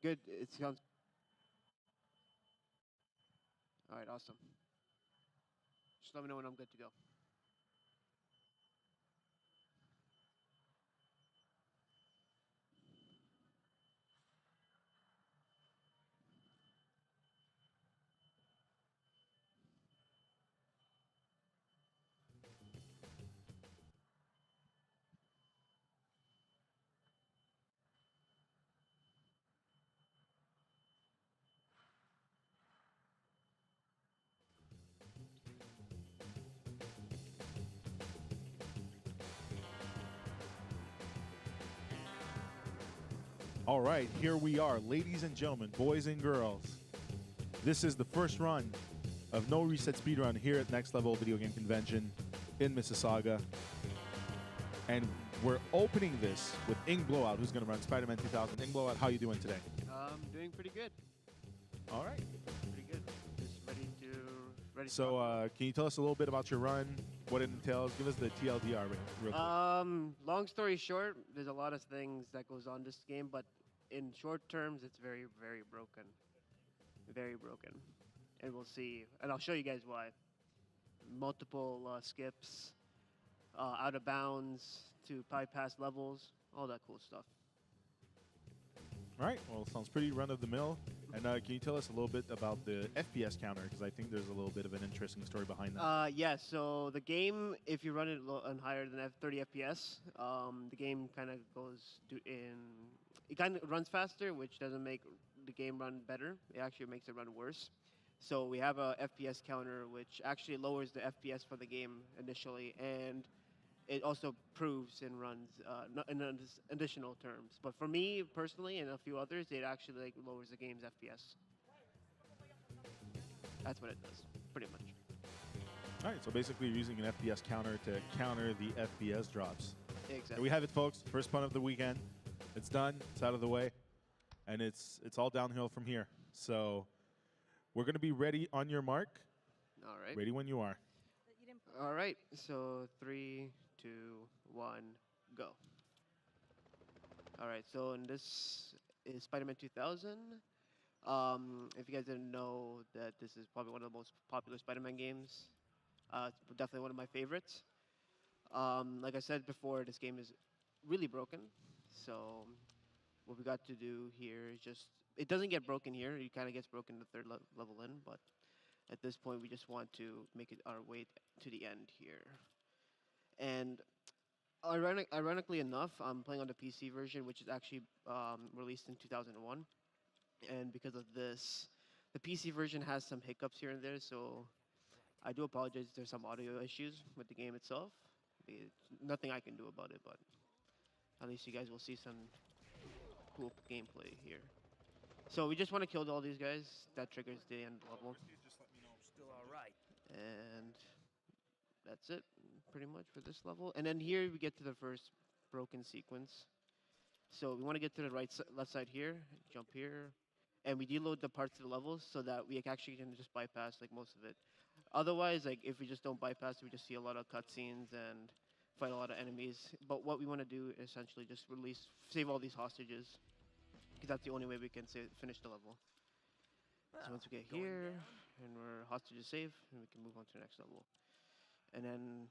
Good. It sounds. All right. Awesome. Just let me know when I'm good to go. All right, here we are, ladies and gentlemen, boys and girls. This is the first run of NoReset Speedrun here at Next Level Video Game Convention in Mississauga. And we're opening this with inkblowout, who's going to run Spider-Man 2000. inkblowout, how you doing today? Doing pretty good. All right. Pretty good. Just ready. So can you tell us a little bit about your run, what it entails? Give us the TLDR real quick. Long story short, there's a lot of things that goes on this game, but in short terms, it's very, very broken. Very broken. And we'll see. And I'll show you guys why. Multiple skips, out of bounds to bypass levels, all that cool stuff. All right, well, sounds pretty run-of-the-mill. And can you tell us a little bit about the FPS counter? Because I think there's a little bit of an interesting story behind that. Yeah, so the game, if you run it on higher than 30 FPS, the game kind of it kind of runs faster, which doesn't make the game run better. It actually makes it run worse. So we have a FPS counter, which actually lowers the FPS for the game initially, and it also proves and runs in additional terms. But for me personally and a few others, it actually lowers the game's FPS. That's what it does, pretty much. All right, so basically you're using an FPS counter to counter the FPS drops. Exactly. And we have it, folks. First punt of the weekend. It's done. It's out of the way. And it's all downhill from here. So we're going to be ready on your mark. All right. Ready when you are. All right. So 3, 2, 1, go. All right. So this is Spider-Man 2000. If you guys didn't know that this is probably one of the most popular Spider-Man games, it's definitely one of my favorites. Like I said before, this game is really broken. So what we got to do here is it doesn't get broken here. It kind of gets broken the third level in, but at this point, we just want to make it our way to the end here. And ironically enough, I'm playing on the PC version, which is actually released in 2001. And because of this, the PC version has some hiccups here and there, so I do apologize if there's some audio issues with the game itself. Nothing I can do about it, but at least you guys will see some cool gameplay here. So we just want to kill all these guys. That triggers the end level. Still all right. And that's it, pretty much, for this level. And then here we get to the first broken sequence. So we want to get to the left side here, jump here, and we deload the parts of the levels so that we actually can just bypass most of it. Otherwise, if we just don't bypass, we just see a lot of cutscenes and fight a lot of enemies. But what we want to do is essentially just save all these hostages, because that's the only way we can finish the level. So once we get here, and we're hostages safe, and we can move on to the next level. And then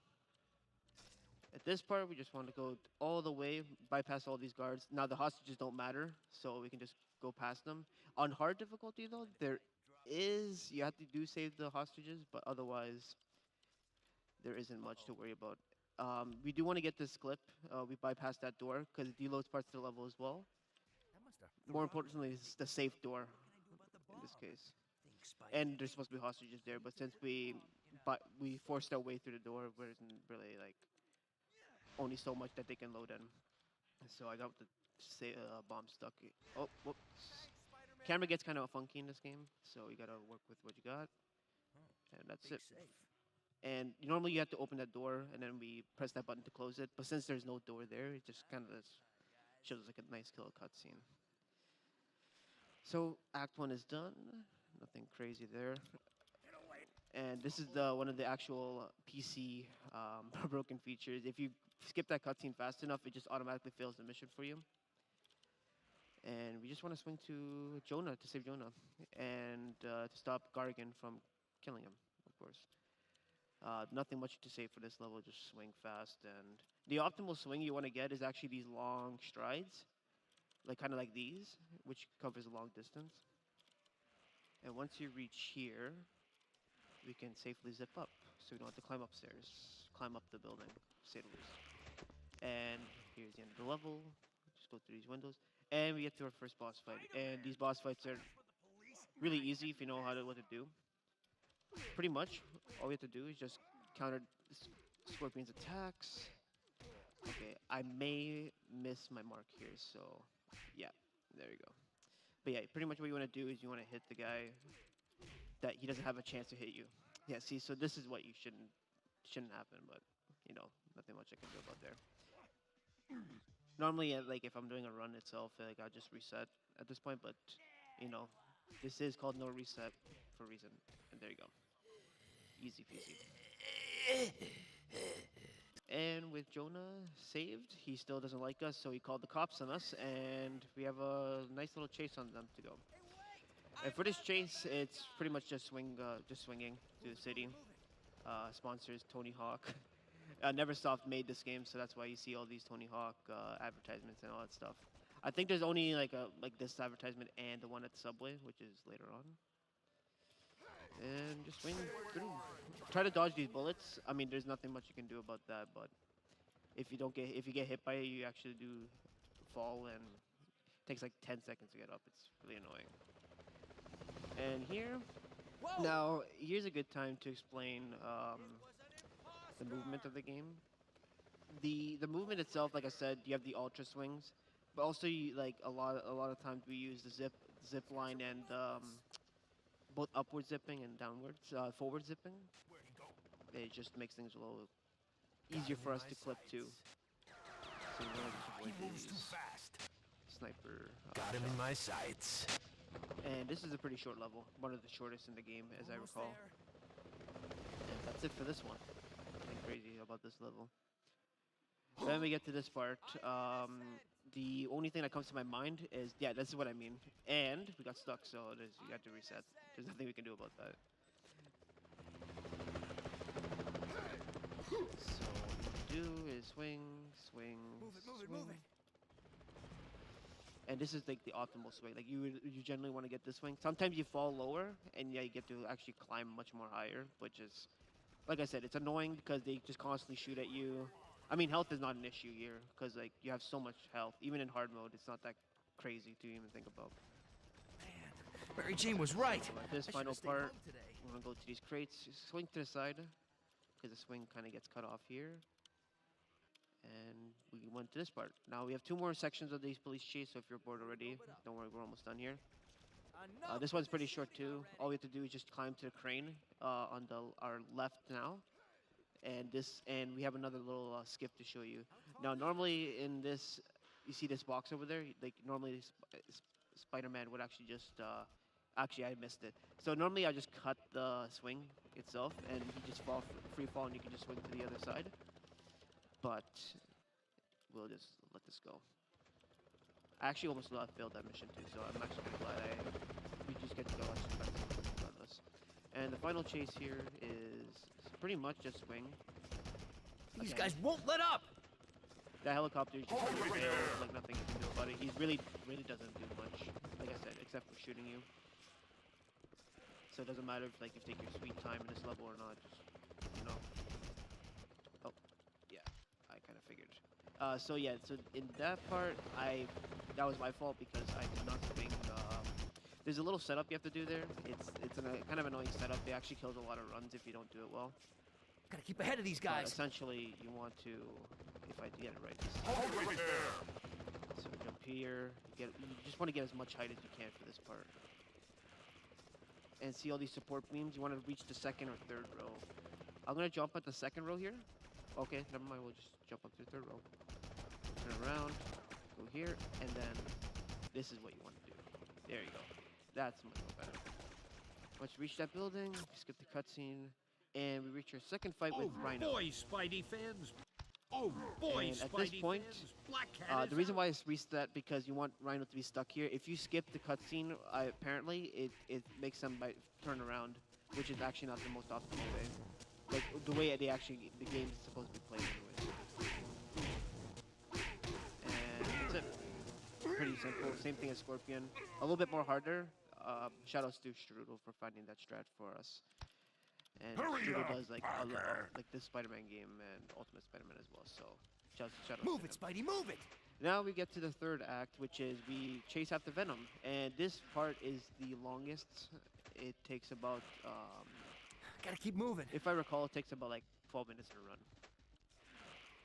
at this part, we just want to go all the way, bypass all these guards. Now the hostages don't matter, so we can just go past them. On hard difficulty, though, you have to save the hostages, but otherwise, there isn't much to worry about. We do want to get this clip. We bypass that door, because it deloads parts of the level as well. More importantly, it's the safe door in this case. And there's supposed to be hostages there, but since we forced our way through the door, there isn't really only so much that they can load in. So I got the bomb stuck. Oh, whoops. Camera gets kind of funky in this game, so you gotta work with what you got. And that's it. And normally you have to open that door, and then we press that button to close it. But since there's no door there, it just kind of shows like a nice little cutscene. So Act 1 is done. Nothing crazy there. And this is one of the actual PC broken features. If you skip that cutscene fast enough, it just automatically fails the mission for you. And we just want to swing to Jonah to save Jonah, and to stop Gargan from killing him, of course. Nothing much to say for this level, just swing fast. And the optimal swing you want to get is actually these long strides, like kind of like these, which covers a long distance. And once you reach here, we can safely zip up, so we don't have to climb upstairs, climb up the building, to say the least. And here's the end of the level. Just go through these windows, and we get to our first boss fight. And these boss fights are really easy if you know what to do. Pretty much, all we have to do is just counter Scorpion's attacks. Okay, I may miss my mark here, so yeah, there you go. But yeah, pretty much what you want to do is you want to hit the guy that he doesn't have a chance to hit you. Yeah, see, so this is what you shouldn't happen, but you know, nothing much I can do about there. Normally, like if I'm doing a run itself, like I'll just reset at this point, but you know, this is called NoReset for a reason, and there you go, easy peasy. And with Jonah saved, he still doesn't like us, so he called the cops on us, and we have a nice little chase on them to go. And for this chase, it's pretty much just swinging to the city. Sponsors Tony Hawk. Neversoft made this game, so that's why you see all these Tony Hawk advertisements and all that stuff. I think there's only like this advertisement and the one at Subway, which is later on. And just swing through. Try to dodge these bullets. I mean, there's nothing much you can do about that, but if you get hit by it, you actually do fall, and it takes like 10 seconds to get up. It's really annoying. And here, now here's a good time to explain the movement of the game. The movement itself, like I said, you have the ultra swings, but also like a lot of times we use the zip line and both upward zipping and downwards forward zipping. It just makes things a little easier for us to clip too. So we're gonna just avoid He moves too these fast. sniper. Got him in my sights. And this is a pretty short level, one of the shortest in the game, as I Almost recall. there. And that's it for this one. Nothing crazy about this level. Then we get to this part. The only thing that comes to my mind is, yeah, this is what I mean. And we got stuck, so you got to reset. There's nothing we can do about that. So what you do is swing, swing, Move it, move it, swing. move it. And this is like the optimal swing. Like you generally want to get this swing. Sometimes you fall lower, and yeah, you get to actually climb much more higher, which is, like I said, it's annoying because they just constantly shoot at you. I mean, health is not an issue here because like you have so much health. Even in hard mode, it's not that crazy to even think about. Man, Mary Jane was right. So at this I final should've stayed part, home today. we're gonna go to these crates. Just swing to the side because the swing kind of gets cut off here. And we went to this part. Now we have 2 more sections of these police chase, so if you're bored already, don't worry, we're almost done here. This one's pretty short too. All we have to do is just climb to the crane on our left now. And we have another little skip to show you. Now normally in this, you see this box over there, like normally Spider-Man would actually just, actually I missed it. So normally I just cut the swing itself and you just free fall and you can just swing to the other side. But we'll just let this go. I actually almost failed that mission too, so I'm actually kind of glad we just get to go regardless. And the final chase here is pretty much just swing. These Again. guys won't let up. That helicopter is just really fail, like nothing you can do about it. He really doesn't do much, like I said, except for shooting you. So it doesn't matter if like you take your sweet time in this level or not. Just, you know. Oh, yeah, I kind of figured. So yeah, so in that part, that was my fault because I did not swing. There's a little setup you have to do there. It's a kind of annoying setup. It actually kills a lot of runs if you don't do it well. Gotta keep ahead of these But guys. essentially, you want to, if I get it right, so jump here. You just want to get as much height as you can for this part. And see all these support beams. You want to reach the 2nd or 3rd row. I'm gonna jump at the 2nd row here. Okay, never mind. We'll just jump up to the 3rd row. Turn around, go here, and then this is what you want to do. There you go. That's much more better. Once you reach that building, skip the cutscene, and we reach our 2nd fight with Rhino. Boy, Spidey fans. Oh boy, And at this point, the reason why it's reset because you want Rhino to be stuck here. If you skip the cutscene, apparently it makes them turn around, which is actually not the most optimal way. Like the way the game is supposed to be played anyway. And that's it. Pretty simple. Same thing as Scorpion. A little bit more harder. Shoutouts to Strudel for finding that strat for us. And Strudel does like like this Spider-Man game and Ultimate Spider-Man as well. So shoutouts Move to it, him. Spidey, move it! Now we get to the third act, which is we chase after Venom, and this part is the longest. It takes about, Gotta keep moving. if I recall, it takes about like 12 minutes to run.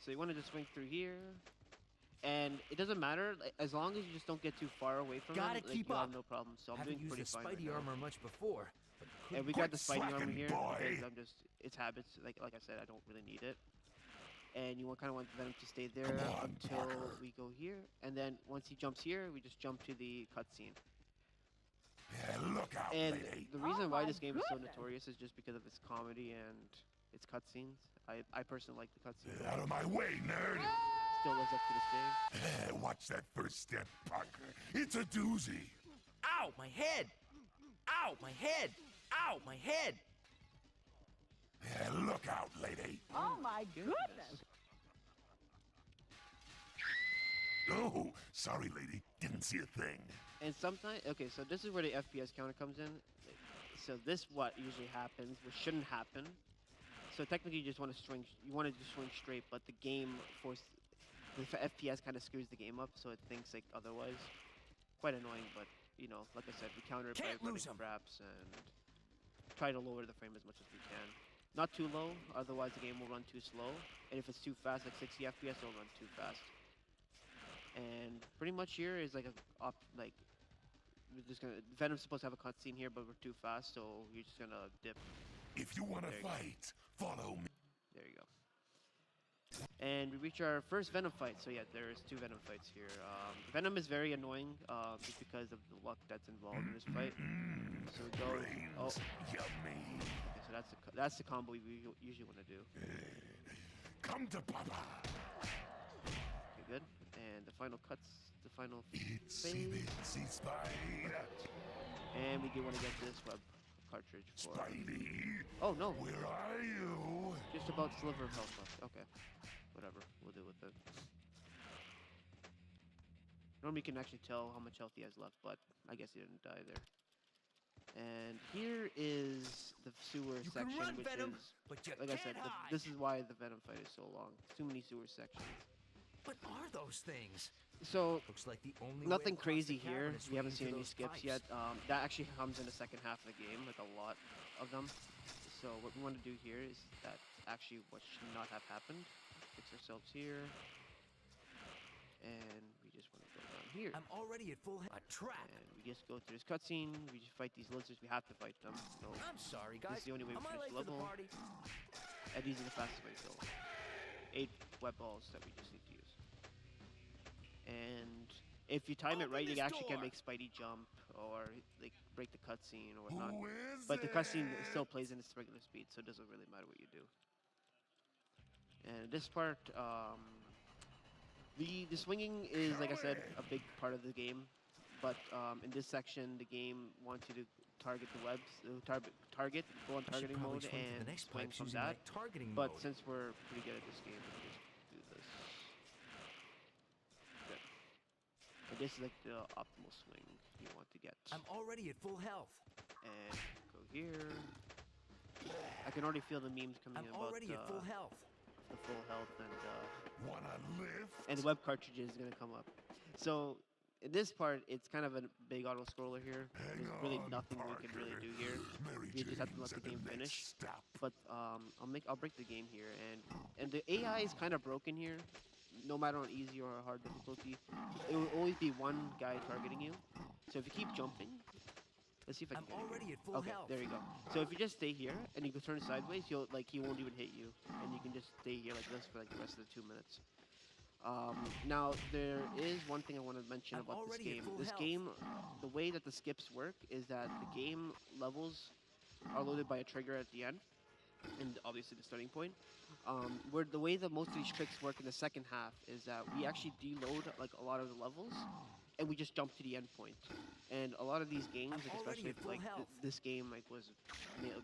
So you want to just swing through here, and it doesn't matter like, as long as you just don't get too far away from Gotta them. keep you'll up. have no problem. So I'm Haven't doing used pretty the fine right Spidey now. armor much before. But And we couldn't got the quite Spidey armor slacking, here boy. because it's habits. Like I said, I don't really need it. And you kind of want Venom to stay there until we go here. And then once he jumps here, we just jump to the cutscene. Yeah, look out, And lady. the reason why this game is so notorious is just because of its comedy and its cutscenes. I personally like the cutscenes. Get out of my way, nerd. Still lives up to this day. Watch that first step, Parker. It's a doozy. Ow, my head! Ow, my head! Ow, my head! Yeah, look out, lady. Oh my goodness. Oh, sorry, lady. Didn't see a thing. And sometimes, okay, so this is where the FPS counter comes in. So this what usually happens, which shouldn't happen. So technically, you just want to swing. You want to just swing straight, but the game the FPS kind of screws the game up, so it thinks like otherwise. Quite annoying, but you know, like I said, we counter it by Can't running lose 'em. fraps and try to lower the frame as much as we can. Not too low, otherwise the game will run too slow. And if it's too fast, like 60 FPS, it'll run too fast. And pretty much here is like we're just gonna Venom's supposed to have a cutscene here, but we're too fast, so you're just gonna dip. If you want to There you go. fight, follow me. There you go. And we reach our first Venom fight. So yeah, there's two Venom fights here. Venom is very annoying just because of the luck that's involved in this fight. So we go. Oh, Brains, yummy. okay, so that's the combo we usually want to do. Come to Papa. Okay, good. And the final Itsy phase. bitsy spider. And we do want to get this web cartridge for. Spidey, Oh no, where are you? just about sliver of health left. Okay, whatever, we'll deal with it. Normally you can actually tell how much health he has left, but I guess he didn't die there. And here is the sewer You section, can run, which Venom, is, but you like I can't said, hide. this is why the Venom fight is so long. Too many sewer sections. What are those things? So Looks like the only nothing way across crazy the cavern here. is We haven't swinging seen any through those skips yet. pipes. That actually comes in the second half of the game, like a lot of them. So what we want to do here is that actually what should not have happened. Fix ourselves here. And we just want to go down here. I'm already at full health. A trap. And we just go through this cutscene. We just fight these lizards. We have to fight them. No, I'm sorry, this guys. is the only way we Am I finish late for the level. party? And these are the fastest way to kill them. 8 web balls that we just need to use. And if you time it Open right, you this actually can door. make Spidey jump or like break the cutscene or whatnot. Who is But the cutscene it? still plays in its regular speed, so it doesn't really matter what you do. And this part, the swinging is, like I said, a big part of the game. But in this section, the game wants you to target the webs, target, go on I should targeting probably mode swing for and the next swing pipes from using that. my targeting But mode. since we're pretty good at this game, we can just do this. Good. And this is like the optimal swing you want to get. I'm already at full health. And go here. I can already feel the memes coming I'm in about already at full health. the full health Wanna live? and the web cartridges is gonna come up. So in this part, it's kind of a big auto scroller here. Hang There's really on, nothing we can really do here. Mary We just have to let Jane's the at game next finish. Stop. But I'll break the game here, and the AI is kind of broken here. No matter on easy or hard difficulty, it will always be one guy targeting you. So if you keep jumping, let's see if I I'm can get you. already at full Okay, health. there you go. So if you just stay here and you can turn sideways, he won't even hit you, and you can just stay here like this for like the rest of the 2 minutes. Now there is one thing I want to mention I'm about this already at game. full This health. game, the way that the skips work is that the game levels are loaded by a trigger at the end. and obviously the starting point. Where the way that most of these tricks work in the second half is that we actually deload like a lot of the levels, and we just jump to the end point. And a lot of these games, I'm like already especially at full health. this game, like was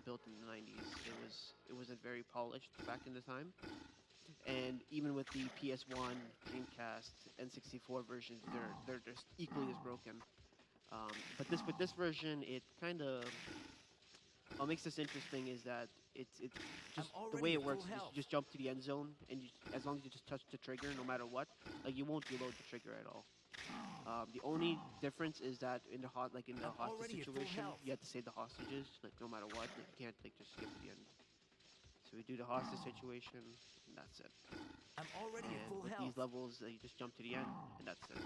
built in the 90s. It wasn't very polished back in the time. And even with the PS1, Dreamcast, N64 versions, they're just equally as broken. But this with this version, it kind of what makes this interesting is that it's I'm just the way already it at works. full You health. just jump to the end zone, and as long as you just touch the trigger, no matter what, like you won't deload the trigger at all. The only difference is that in the I'm hostage already at full situation, health. you have to save the hostages, like no matter what. Like, you can't like just skip to the end. So we do the hostage situation, and that's it. I'm already at And full with health. these levels, you just jump to the end, and that's it.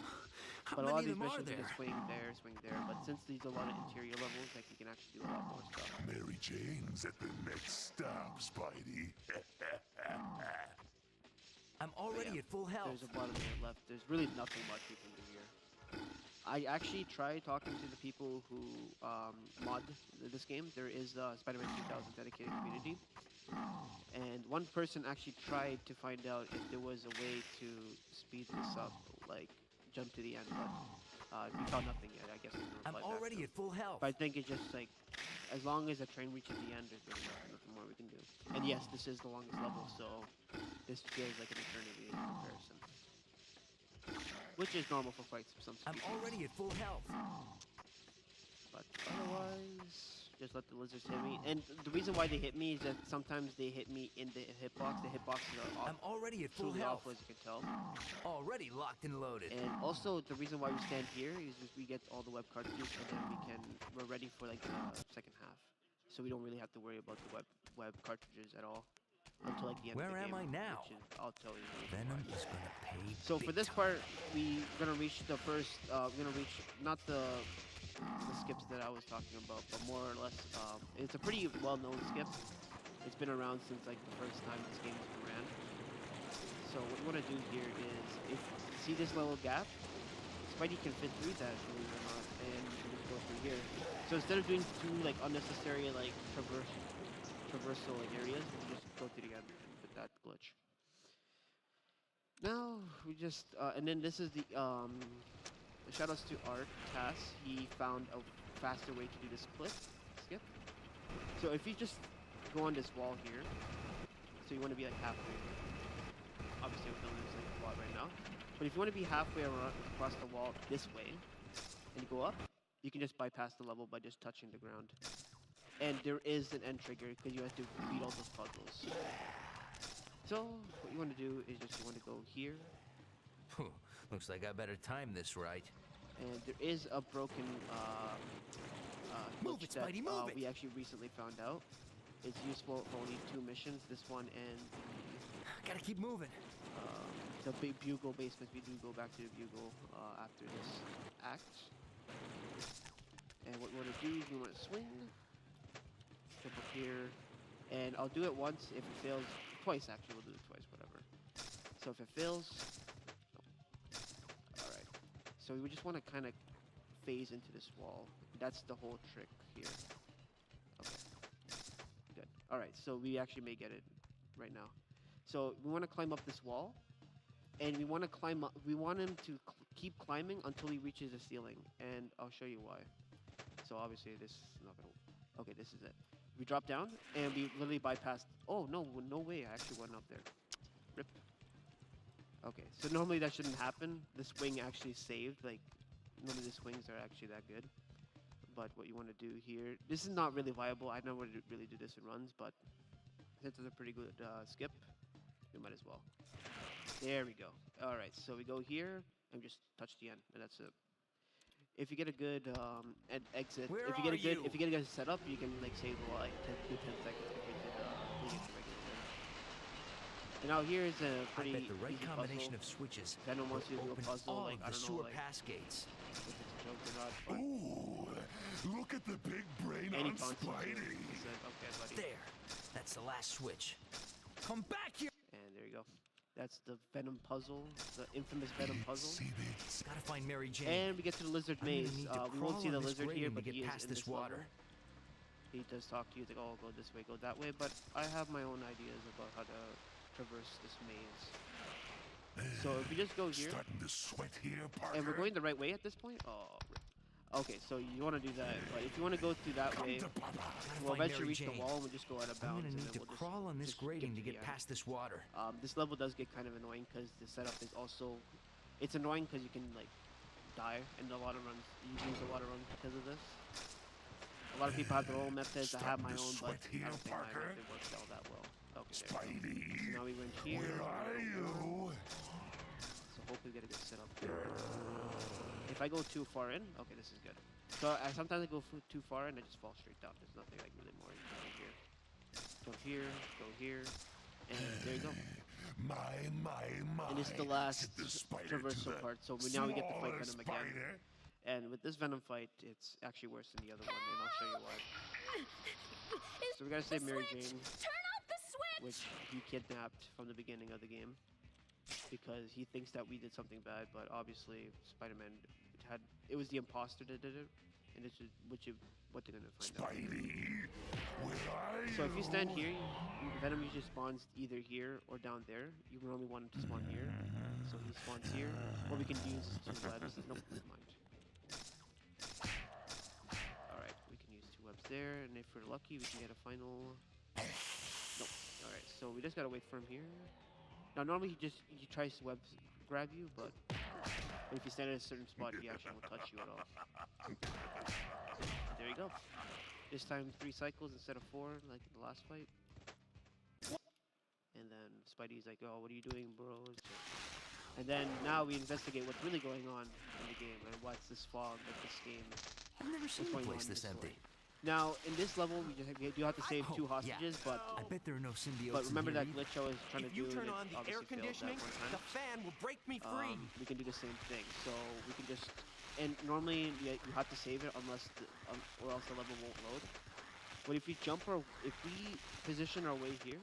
How But a lot many of of these them are missions, you there? can swing there, swing there. But since these are a lot of interior levels, like you can actually do a lot more stuff. Mary Jane's at the next stop, Spidey. I'm But already yeah, at full health. there's about a minute left. There's really nothing much we can do here. I actually tried talking to the people who mod this game. There is a Spider-Man 2000 dedicated community, and one person actually tried to find out if there was a way to speed this up, like jump to the end, but we found nothing yet. I guess we can I'm reply back to already him. at full health. But I think it's just like, as long as the train reaches the end, there's really nothing more we can do. And yes, this is the longest level, so this feels like an eternity in comparison. Which is normal for fights, some I'm speedruns. already at full health. But otherwise, just let the lizards hit me. And the reason why they hit me is that sometimes they hit me in the hitbox. The hitboxes are off, I'm already at full truly health. awful, as you can tell. Already locked and loaded. And also, the reason why we stand here is just we get all the web cartridges, and then we're ready for like the second half. So we don't really have to worry about the web cartridges at all until like the end Where of the am game. I now? Which is, I'll tell you. Venom why. is gonna pay. So for big this time. part, we're gonna reach the first. We're gonna reach not the skips that I was talking about, but more or less, it's a pretty well-known skip. It's been around since like the first time this game was ran. So what you want to do here is, if you see this little gap, Spidey can fit through that, believe it or not, and you can just go through here. So instead of doing two like unnecessary like traversal like areas, we can just go to the end with that glitch. Now we just and then this is the shoutouts to Art Tass. He found a faster way to do this skip. So if you just go on this wall here, so you want to be like halfway. Obviously, we're filming this like a lot right now. But if you want to be halfway across the wall this way, and you go up, you can just bypass the level by just touching the ground. And there is an end trigger because you have to beat all those puzzles. So what you want to do is just you want to go here, Looks like I better time this right. and there is a broken Move glitch it, that Spidey, move it! we actually recently found out. It's useful for only 2 missions, this one and Gotta keep moving. the big Bugle basement. We do go back to the Bugle after this act. And what we want to do is we want to swing, jump up here, and I'll do it once. If it fails, twice actually, we'll do it twice, whatever. So if it fails, no. All right. So we just want to kind of phase into this wall. That's the whole trick here. Okay. Good. All right. So we actually may get it right now. So we want to climb up this wall, and we want to climb up. We want him to keep climbing until he reaches the ceiling, and I'll show you why. So obviously this is not gonna. Okay, this is it. We drop down, and we literally bypassed. Oh no, no way! I actually went up there. Rip. Okay, so normally that shouldn't happen. The swing actually saved. Like normally the swings are actually that good. But what you want to do here, this is not really viable. I never really do this in runs, but since it's a pretty good skip, we might as well. There we go. All right, so we go here and just touch the end, and that's it. If you get a good exit, Where if you get are a good, you? if you get a good setup, you can like save a lot, like 10 seconds to get to the regular turn. And now here is a I pretty bet the right easy combination puzzle. of switches Venom wants you to do a open puzzle, all like of I the don't know, sewer like pass gates. if it's a joke or not, but Ooh, look at the big brain any on taunts you do, Spidey. he said, okay, buddy. There. That's the last switch. Come back here. And there you go. That's the Venom puzzle, the infamous Venom puzzle. See this? Gotta find Mary Jane. And we get to the lizard I'm gonna maze. need to We won't crawl see the on this lizard here, grating but to he get is past in this this level. water. He does talk to you, like, oh, go this way, go that way, but I have my own ideas about how to traverse this maze. So if we just go here, Starting to sweat here, Parker. and we're going the right way at this point? Oh, okay, so you want to do that, but if you want to go through that Come way, to Papa. we'll Find eventually Mary reach the Jane. wall and we'll just go out of I'm bounds. gonna And need then to we'll crawl on this just grating to the get end. past this water. This level does get kind of annoying because the setup is also, it's annoying because you can like die in a lot of runs. You lose a lot of runs because of this. A lot of people have their own methods. I have my own, but I don't think my method works out that well. Okay, there we go. Spidey, So now we went here. where are you? So hopefully we get a good setup here. If I go too far in, okay, this is good. So sometimes I go too far and I just fall straight down. There's nothing like really more you can do here. Jump here, go here, and there you go. My. And this is the last Send the spider to traversal the part. So now we get to fight smaller Venom again. spider. And with this Venom fight, it's actually worse than the other one, and I'll show you why. So we gotta save Mary Jane, Turn off the switch! which he kidnapped from the beginning of the game, because he thinks that we did something bad, but obviously Spider-Man it was the imposter that did it, and it's just, what they're gonna find out. Spidey, where are you? So if you stand here, Venom usually spawns either here or down there. You normally want him to spawn here, so he spawns here. What we can use is 2 webs. Nope, never mind. Alright, we can use 2 webs there, and if we're lucky, we can get a final... Nope. Alright, so we just gotta wait for him here. Now, normally he tries to web grab you, but if you stand at a certain spot, he actually won't touch you at all. There you go. This time 3 cycles instead of 4, like in the last fight. And then Spidey's like, oh, what are you doing, bro? And then now we investigate what's really going on in the game, and what's this fog of this game. I've never seen a going place on in this the empty. story. Now, in this level, we do have to save 2 Oh, hostages, yeah. I bet there are no symbiotes. but remember in that here glitch I was trying If to do, you turn and on it the air obviously failed conditioning, that one time. the fan will break me free. We can do the same thing. So we can just, and normally you have to save it unless, or else the level won't load. But if we if we position our way here,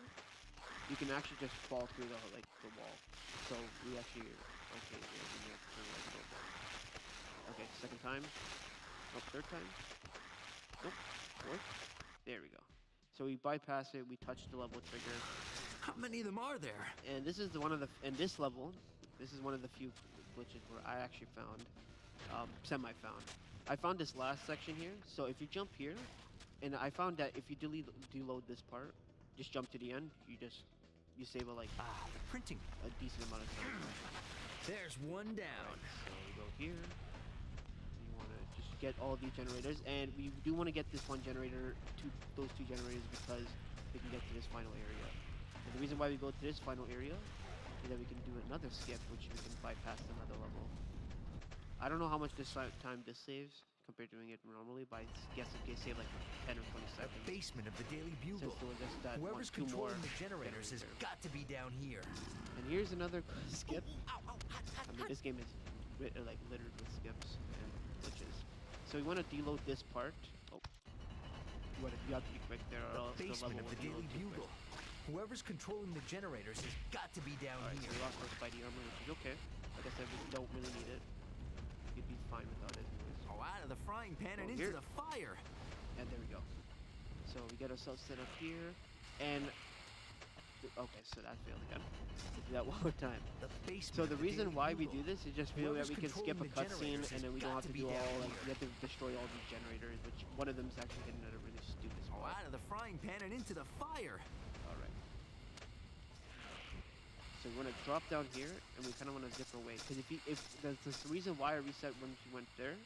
you can actually just fall through the wall. So we actually, okay, yeah, we need to turn right a little bit. Okay, second time. Nope, third time. Nope, fourth. There we go. So we bypass it. We touch the level trigger. How many of them are there? And this is one of the this level. This is one of the few glitches where I actually found, semi-found. I found this last section here. So if you jump here, and I found that if you deload this part, just jump to the end. You save The printing. a decent amount of time. There's one down. So we go here. You want to just get all these generators, and we do want to get this one generator, those two generators, because we can get to this final area. And the reason why we go to this final area is that we can do another skip, which we can bypass another level. I don't know how much time this saves compared to doing it normally, but I guess it can save like 10 or 20 The seconds. basement of the Daily Since Bugle. there was just that Whoever's 2 more controlling the generators has got to be down here. And here's another skip. Ow, ow, hot, hot, I mean, this game is littered with skips and glitches. So we want to deload this part. Oh, you have to be quick there, or else The the basement level of will the Daily deload too quick. Bugle. Whoever's controlling the generators has got to be down Alright, so here. we lost our Spidey armor, which is okay. Like I said, we don't really need it. You'd be fine without it anyways. Oh, out of the frying pan and Oh, into here. the fire. And there we go. So we get ourselves set up here, and okay, so that failed again. We'll do that one more time. The basement. So of the the reason Daily why we Bugle. do this is just feel that Whoever's we can skip a controlling the cutscene, generators and then we has don't got have to to be do down all here. we have to destroy all these generators, which one of them is actually hidden at a really stupid Oh, spot. out of the frying pan and into the fire. All right. So we want to drop down here, and we kind of want to zip away, because if that's the reason why I reset when she went there,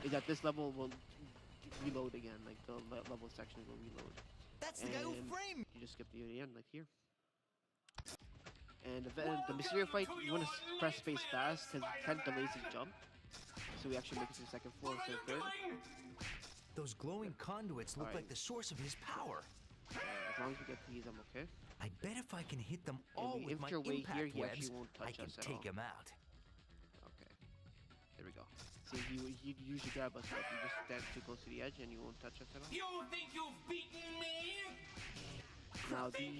is that this level will reload again, like the level section will reload. That's the guy who And framed. You just skip the end, like here. And the Mysterio fight, you want to press space fast, because it kind of delays his jump. So we actually make it to the second floor instead of third. Those glowing conduits look Alright. like the source of his power. As long as we get these, I'm okay. I bet if I can hit them And all we with my inch our way impact here, he webs, actually won't I touch can us at take all. him out. Okay. There we go. See, he usually grab us, but you just stand too close to the edge and you won't touch us at all. You think you've beaten me? Now these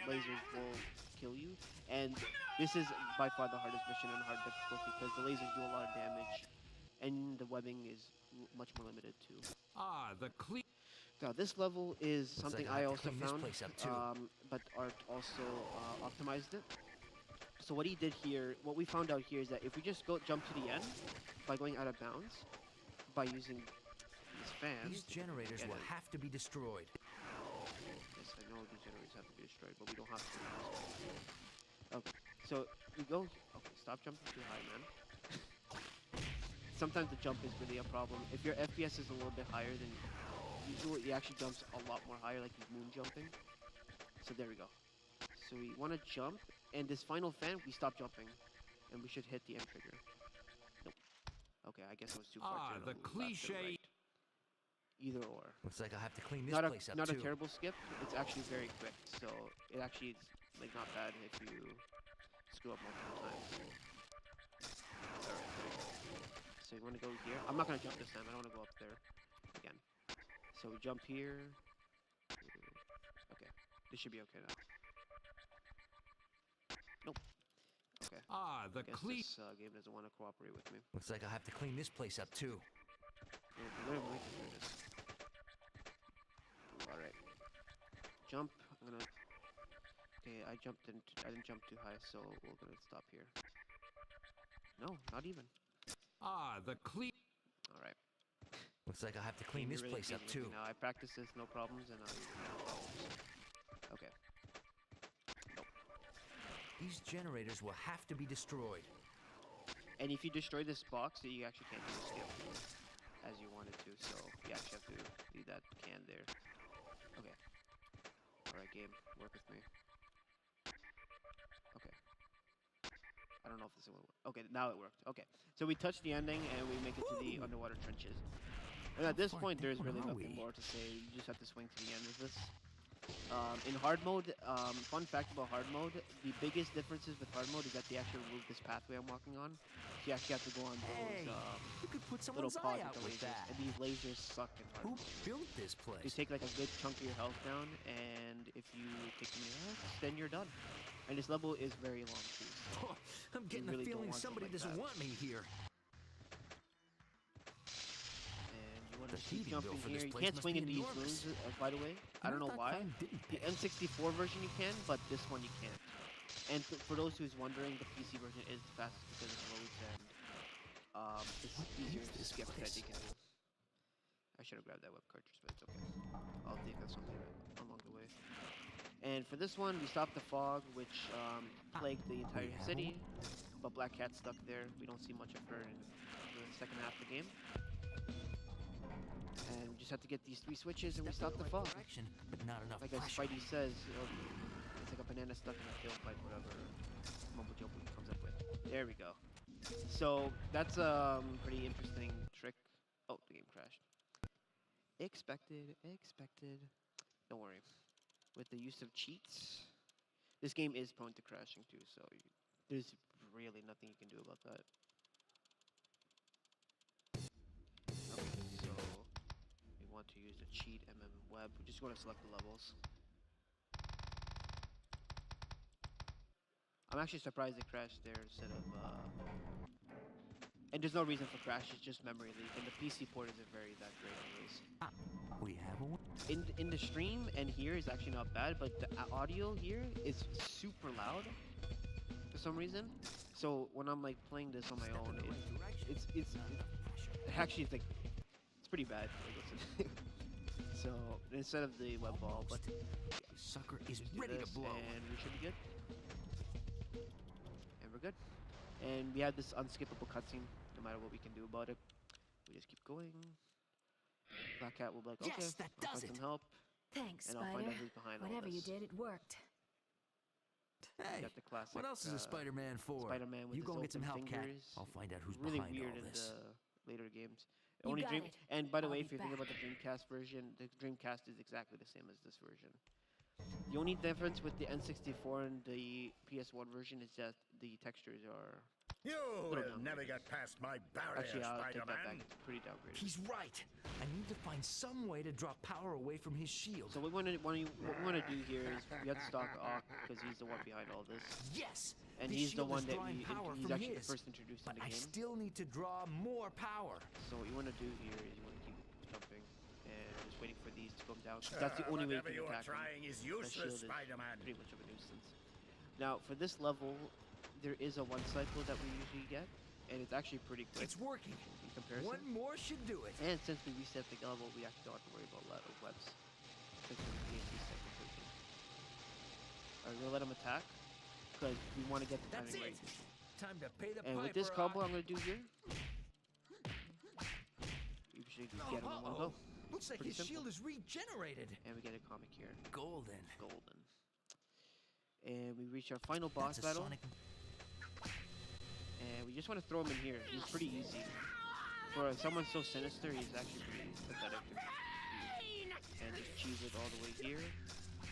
lasers will kill you, and this is by far the hardest mission on hard difficulty because the lasers do a lot of damage, and the webbing is much more limited too. Ah, the clean. Now this level is something like I I have to also clean this found, place up, too. but Art also optimized it. So what he did here, what we found out here is that if we just jump to the end by going out of bounds, by using these fans, These generators get will it. have to be destroyed. Yes, I know these generators have to be destroyed, but we don't have to. Okay, so we go. Okay, stop jumping too high, man. Sometimes the jump is really a problem. If your FPS is a little bit higher than usual, it actually jumps a lot more higher, like he's moon jumping. So there we go. So we want to jump, and this final fan, we stop jumping, and we should hit the end trigger. Nope. Okay, I guess I was too far Ah, to the left or cliche. right. Either or. Looks like I'll have to clean this Not a place up not too. a terrible skip. It's actually very quick, so it actually is like not bad if you screw up multiple times. Alright. So you want to go here. I'm not gonna jump this time. I don't want to go up there again. So we jump here. Okay, this should be okay now. Nope. Okay. Ah, the I guess cliche. this game doesn't want to cooperate with me. Looks like I'll have to clean this place up too. We're gonna make it through this. Alright. Jump. I'm gonna. Okay, I didn't jump too high, so we're gonna stop here. No, not even. Ah, the cliche. Alright. Looks like I'll have to clean this place up too. Now I practice this, no problems, and no problems. Okay. Nope. These generators will have to be destroyed. And if you destroy this box, you actually can't do a skip as you wanted to, so you actually have to leave that can there. Okay. Alright, game, work with me. Okay. I don't know if this will work. Okay, now it worked. Okay. So we touch the ending and we make it to the underwater trenches. And at this far point, there's down really are nothing we? more to say. You just have to swing to the end of this. In hard mode, fun fact about hard mode, the biggest differences with hard mode is that they actually remove this pathway I'm walking on. So you actually have to go on Hey, those you could put little someone's pods eye out with the with lasers. that. And these lasers suck in hard Who mode. built this They place? take like a good chunk of your health down, and if you take too many hits, then you're done. And this level is very long too. So I'm getting really the don't feeling want somebody something like doesn't that. want me here. And you want The to keep heating bill jumping for this here. You place can't must swing be in these enormous. rooms, by the way. I don't know thought why. Klein didn't The pay. N64 version you can, but this one you can't. And for those who's wondering, the PC version is the fastest because it loads and it's easier to skip that you can do. I should have grabbed that web cartridge, but it's okay. I'll think of something along the way. And for this one, we stopped the fog, which plagued the entire have city. But Black Cat's stuck there. We don't see much of her in the second half of the game. And we just have to get these 3 switches and we stop the fog. Direction, but not enough Like as pressure. Spidey says, it's like a banana stuck in a tailpipe, whatever Mumbo Jumbo comes up with. There we go. So that's a pretty interesting trick. Oh, the game crashed. Expected. Don't worry. With the use of cheats, this game is prone to crashing too, so there's really nothing you can do about that. Okay, so we want to use the cheat web. We just want to select the levels. I'm actually surprised it crashed there instead of and there's no reason for crash, it's just memory leak, and the PC port isn't very that great anyways. We have a In the stream and here is actually not bad, but the audio here is super loud for some reason. So when I'm like playing this on my step own, in the right direction. it's Not enough pressure. actually it's like it's pretty bad. Like, listen. So instead of the web ball, but This sucker is just do ready this to blow. and we should be good. And we're good. And we have this unskippable cutscene. No matter what we can do about it, we just keep going. Black Cat will be like, okay, Yes, that I'll does find it. some help, Thanks, and I'll find Spider. out who's behind all Whatever you this. did, it worked. We Hey, got the classic. what else is a Spider-Man for? Spider-Man with You his go and get some open help, Cat. fingers. I'll find out who's Really behind weird all in this. the later games. You got it. And by the I'll way, be if you're thinking about back. the Dreamcast version, the Dreamcast is exactly the same as this version. The only difference with the N64 and the PS1 version is that the textures are You Little will never downgraded. get past my barrier, actually. I'll take that back. Spider-Man. It's pretty downgraded. He's right. I need to find some way to draw power away from his shield. So what we want to do here is we have to stalk Ock because he's the one behind all this, Yes, and this he's the shield one is that drawing power he's from actually his. the first introduced But in the I game. still need to draw more power. So what you want to do here is you want to keep jumping. and just waiting for these to come down. 'Cause that's the only way you Whatever can you are attack them. trying is That useless, shield is Spider-Man. pretty much of a nuisance. Now, for this level, there is a one cycle that we usually get, and it's actually pretty quick It's working. in comparison. One more should do it. And since we reset the level, we actually don't have to worry about webs. Since we reset completely. Alright, we're gonna let him attack, because we want to get the That's timing it. right. Time to pay the And piper. with this combo I'm gonna do here, you should get him in one go. Looks like Pretty his simple. shield is regenerated. And we get a comic here. Golden. Golden. And we reach our final boss That's a battle. Sonic. And we just want to throw him in here. He's pretty easy. For someone so sinister, he's actually pretty pathetic to beat. And just cheese it all the way here.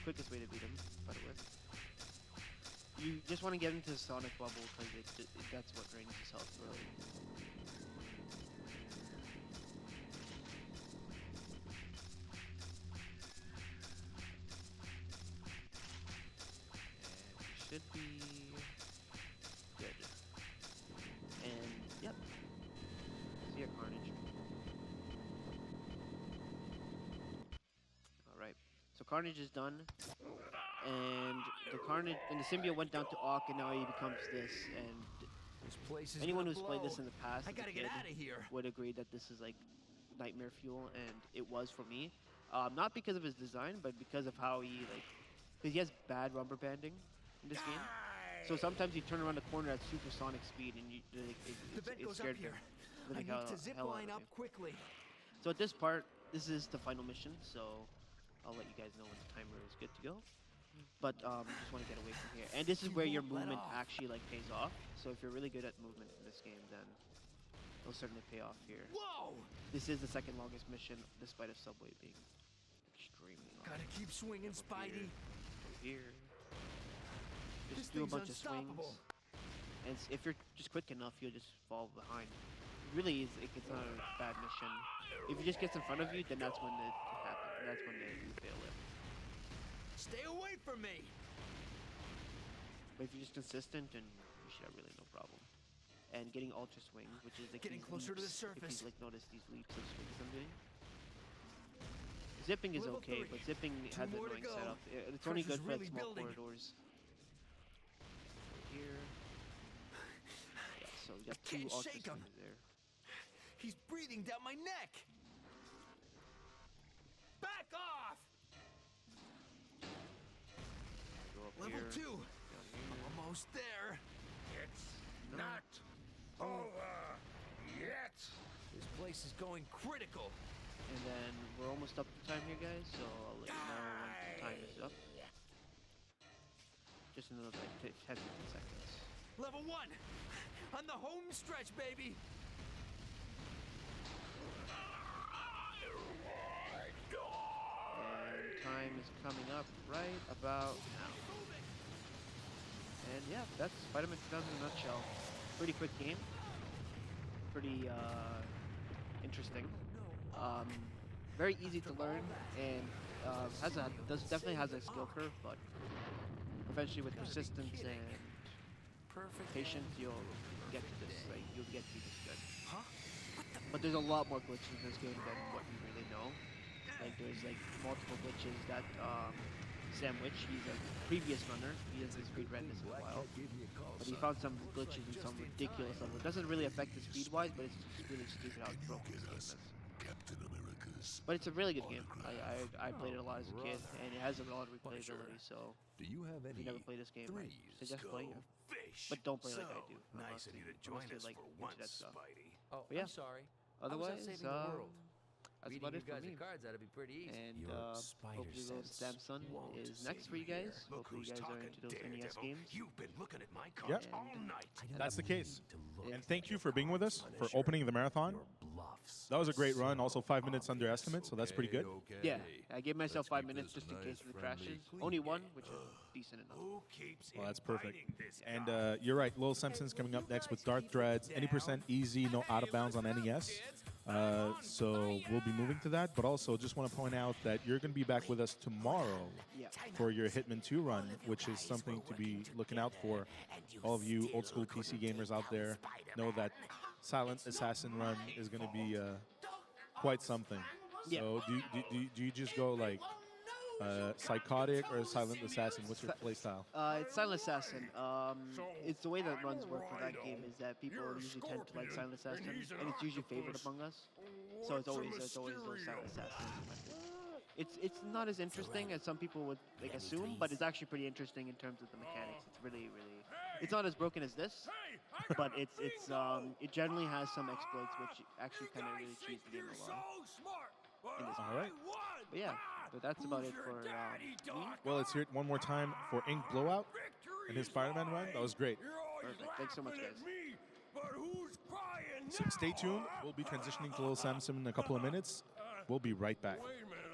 Quickest way to beat him, by the way. You just want to get into the Sonic bubble because that's what drains his health really. And we should be good. And yep. See ya, Carnage. Alright. So Carnage is done. And the Carnage and the symbiote went down to Awk and now he becomes this, and This place is anyone gonna who's played blow. this in the past I as a gotta get kid out of here. would agree that this is like nightmare fuel, and it was for me. Not because of his design, but because of how he because he has bad rubber banding in this game. So sometimes you turn around the corner at supersonic speed, and The vent it goes up scared here. the I living need hell to zip out line of up me. quickly. So at this part, this is the final mission, so I'll let you guys know when the timer is good to go. But just want to get away from here. And this is You where your won't let movement off. actually pays off. So if you're really good at movement in this game, then it'll certainly pay off here. Whoa! This is the second longest mission, despite of Subway being extremely long. Gotta keep swinging, Spidey. Over here. This Just do a thing's bunch of swings. unstoppable. And if you're just quick enough, you'll just fall behind. Really, it's not a bad mission. If he just gets in front of you, then that's when it happens. That's when you fail it. Stay away from me. But if you're just consistent, then you should have really no problem. And getting ultra swings, which is like Getting these closer to the leaps, surface. If you notice these leaps of swings I'm doing. Zipping is Level okay, 3. but zipping Two has an more to annoying go. setup. It's only good Pressure's for really small building. corridors. Here. Yeah, so we got two Can't ultra shake 'em. swings there. He's breathing down my neck. Back off. Go up Level here. 2. Down here. Almost there. It's not over yet. This place is going critical. And then we're almost up to time here, guys, so I'll let you know when the time is up. Just another like 10 15 seconds. Level 1. On the home stretch, baby. And time is coming up right about now. And yeah, that's Spider-Man 2000 in a nutshell. Pretty quick game. Pretty interesting. Very easy to learn, and definitely has a skill curve, but eventually with persistence and Perfect. patience, you'll get to this. Like you'll get to be this good. Huh? But there's a lot more glitches in this game than what we really know. Like there's like multiple glitches that Sandwich, he's a previous runner. He hasn't speedrun this in a while. But he found some glitches in some ridiculous level. It doesn't really affect the speed wise, but it's just really stupid how broken this game is. Captain America's. But it's a really good game. I played it a lot as a kid, and it has a lot of replayability. So Do you have if any you never played this game, I suggest playing it. Fish. But don't play like I do. Nice of you to join unless us you're, like, for into once, that stuff. Spidey. Oh, But yeah. I'm sorry. Otherwise, saving the world. that's Reading about you it for guys' me. cards, that'd be pretty easy. And Your spider hopefully those sense Samsung Won't is save next for you you guys. here. Look Hopefully you who's guys are talking, into those NES Daredevil. games. You've been looking at my Yep. cards all night. That's the case. to And thank you for being with us, for opening the marathon. your bluffs. That was a great run. Also 5 minutes under estimate, so that's pretty good. Yeah, I gave myself Let's 5 keep minutes this just in a case nice, of the friendly, crashes. clean Only one, which is decent enough. Who keeps Well, that's perfect. inviting this And guy? you're right, Lil Simpson's coming up next with Dark Threads, any percent easy, no out of bounds on NES. So we'll be moving to that, but also just want to point out that you're going to be back with us tomorrow Yeah. for your Hitman 2 run, which is something to be looking out for. All of you old school PC gamers out there know that Silent Assassin run is going to be quite something. Yeah. So do you just go like psychotic or silent assassin? What's your play style? It's Silent Assassin. It's the way that runs work for that game is that people usually tend to like Silent Assassin, and it's usually favored among us. So it's always those Silent Assassins. It's not as interesting as some people would like assume, but it's actually pretty interesting in terms of the mechanics. It's really it's not as broken as this, but it generally has some exploits which actually kind of really cheese the game a lot. In this All right. But yeah, but that's about it for me. Well, let's hear it one more time for Ink Blowout and his Spider-Man run. That was great. Perfect. Thanks so much, guys. So stay tuned. We'll be transitioning to Little Samson in a couple of minutes. We'll be right back. Wait a minute.